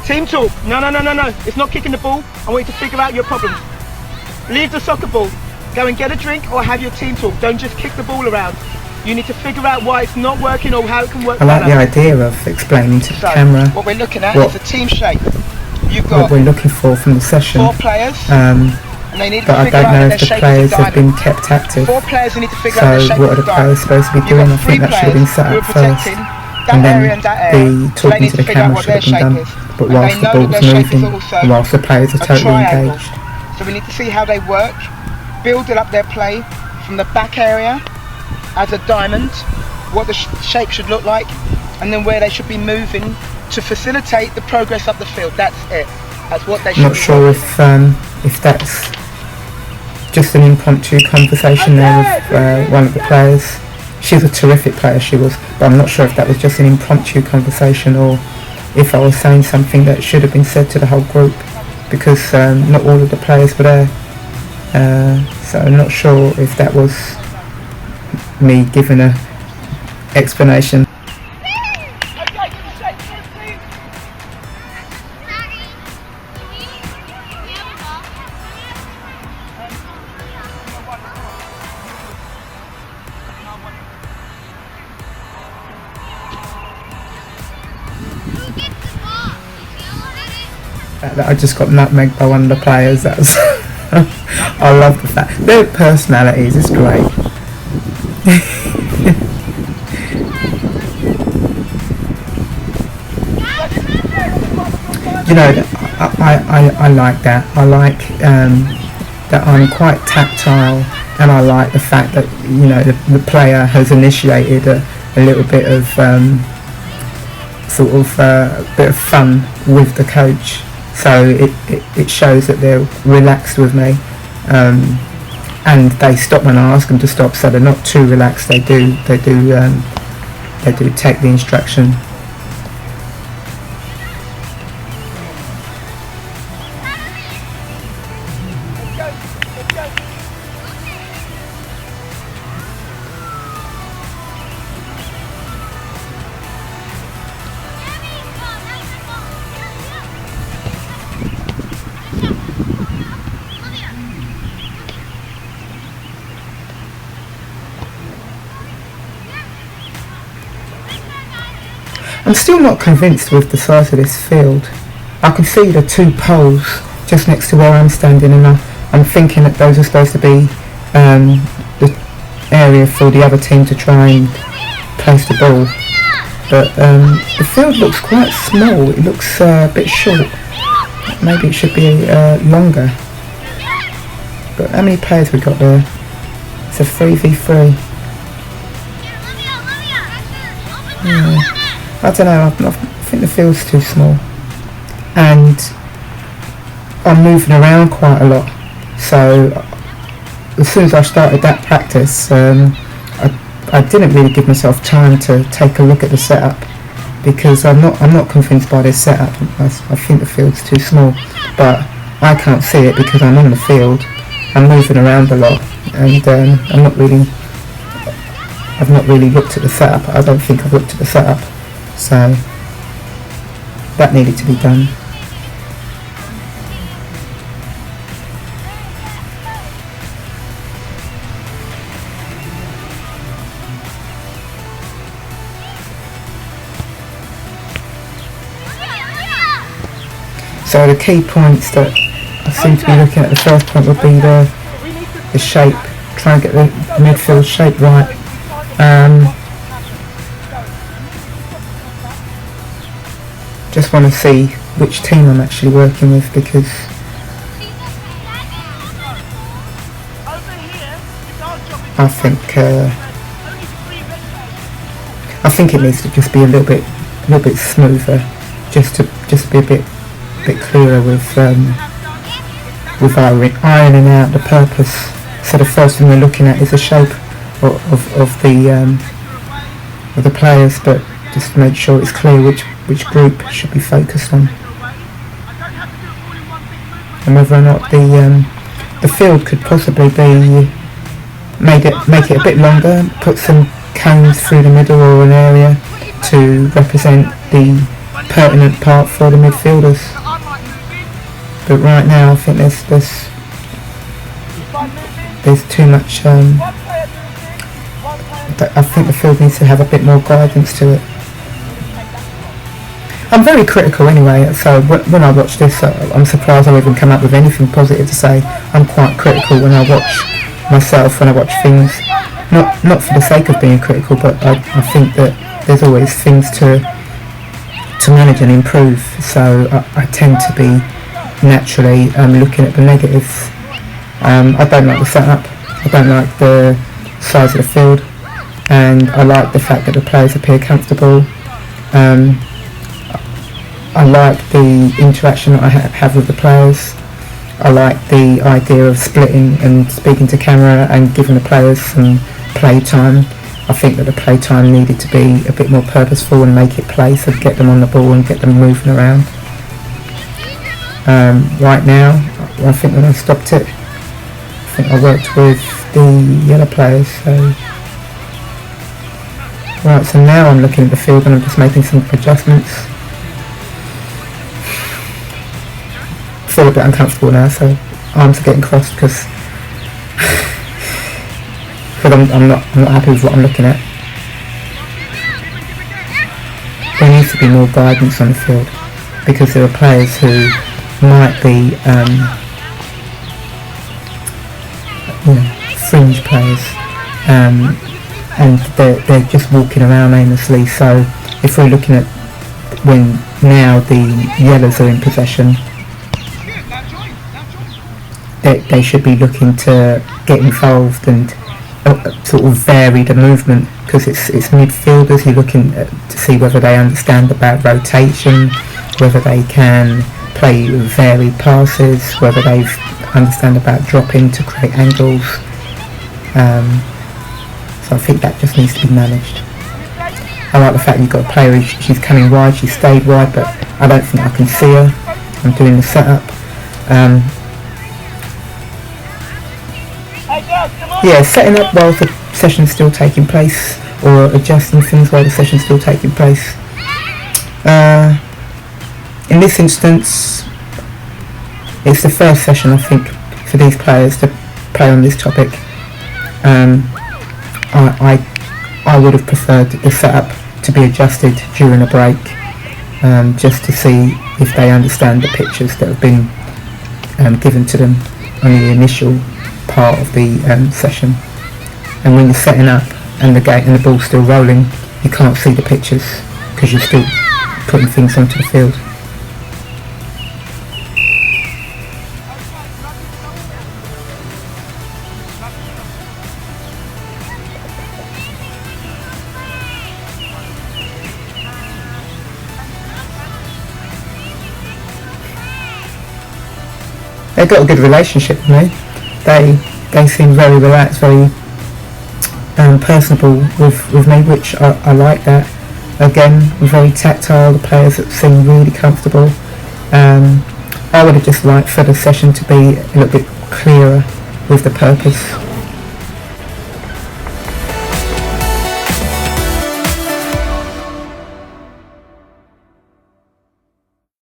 Team talk. No. It's not kicking the ball. I want you to figure out your problems. Leave the soccer ball. Go and get a drink or have your team talk. Don't just kick the ball around. You need to figure out why it's not working or how it can work. I like the idea of explaining to the camera what we're looking at is a team shape. You've got what we're looking for from the session. 4 players. And they need to but I figure don't know out if the players have been kept active. 4 players who need to figure out the shape so what of are the players supposed to be doing? I think that should have been set up first. And then the talking to the camera should have been done. But whilst the ball's moving, and whilst the players are totally engaged. So we need to see how they work, building up their play from the back area as a diamond, what the shape should look like, and then where they should be moving to facilitate the progress up the field. That's it. That's what they should be Not sure if that's just an impromptu conversation there with one of the players. She's a terrific player, she was, but I'm not sure if that was just an impromptu conversation or if I was saying something that should have been said to the whole group, because not all of the players were there. So I'm not sure if that was me giving an explanation. That I just got nutmegged by one of the players. That's I love the fact their personalities is great. You know, I like that. I like that I'm quite tactile, and I like the fact that, you know, the player has initiated a little bit of bit of fun with the coach. So it shows that they're relaxed with me, and they stop when I ask them to stop. So they're not too relaxed. They do take the instruction. I'm still not convinced with the size of this field. I can see the 2 poles just next to where I'm standing, and I'm thinking that those are supposed to be the area for the other team to try and place the ball. But the field looks quite small. It looks a bit short. Maybe it should be longer. But how many players we got there? It's a 3v3. Yeah. I don't know, I think the field's too small, and I'm moving around quite a lot, so as soon as I started that practice, I didn't really give myself time to take a look at the setup, because I'm not convinced by this setup. I think the field's too small, but I can't see it because I'm on the field. I'm moving around a lot, and I've not really looked at the setup. I don't think I've looked at the setup. So that needed to be done. So the key points that I seem to be looking at, the first point would be the shape, try and get the midfield shape right. Just want to see which team I'm actually working with, because I think it needs to just be a little bit smoother, just to be a bit clearer with ironing out the purpose. So the first thing we're looking at is the shape of of the players, but just to make sure it's clear which group should be focused on, and whether or not the field could possibly be make it a bit longer, put some cones through the middle or an area to represent the pertinent part for the midfielders. But right now I think there's too much. I think the field needs to have a bit more guidance to it. I'm very critical anyway, so when I watch this, I'm surprised I even come up with anything positive to say. I'm quite critical when I watch myself, when I watch things, not for the sake of being critical, but I think that there's always things to manage and improve, so I tend to be naturally looking at the negatives. I don't like the setup, I don't like the size of the field, and I like the fact that the players appear comfortable. I like the interaction that I have with the players. I like the idea of splitting and speaking to camera and giving the players some play time. I think that the play time needed to be a bit more purposeful and make it play, so get them on the ball and get them moving around. Right now, I think when I stopped it, I think I worked with the yellow players. So now I'm looking at the field and I'm just making some adjustments. I feel a bit uncomfortable now, so arms are getting crossed because I'm not happy with what I'm looking at. There needs to be more guidance on the field, because there are players who might be fringe players, and they're just walking around aimlessly. So if we're looking at when now the yellows are in possession, they should be looking to get involved and sort of vary the movement, because it's midfielders. You're looking to see whether they understand about rotation, whether they can play varied passes, whether they understand about dropping to create angles. So I think that just needs to be managed. I like the fact you've got a player, she's coming wide, she stayed wide, but I don't think I can see her. I'm doing the setup. Setting up while the session's still taking place, or adjusting things while the session's still taking place. In this instance, it's the first session, I think, for these players to play on this topic. I would have preferred the setup to be adjusted during a break, just to see if they understand the pictures that have been given to them on the initial part of the session. And when you're setting up and the ball's still rolling, you can't see the pictures because you're still putting things onto the field. They've got a good relationship with me. They seem very relaxed, very personable with me, which I like that. Again, very tactile. The players seem really comfortable. I would have just liked for the session to be a little bit clearer with the purpose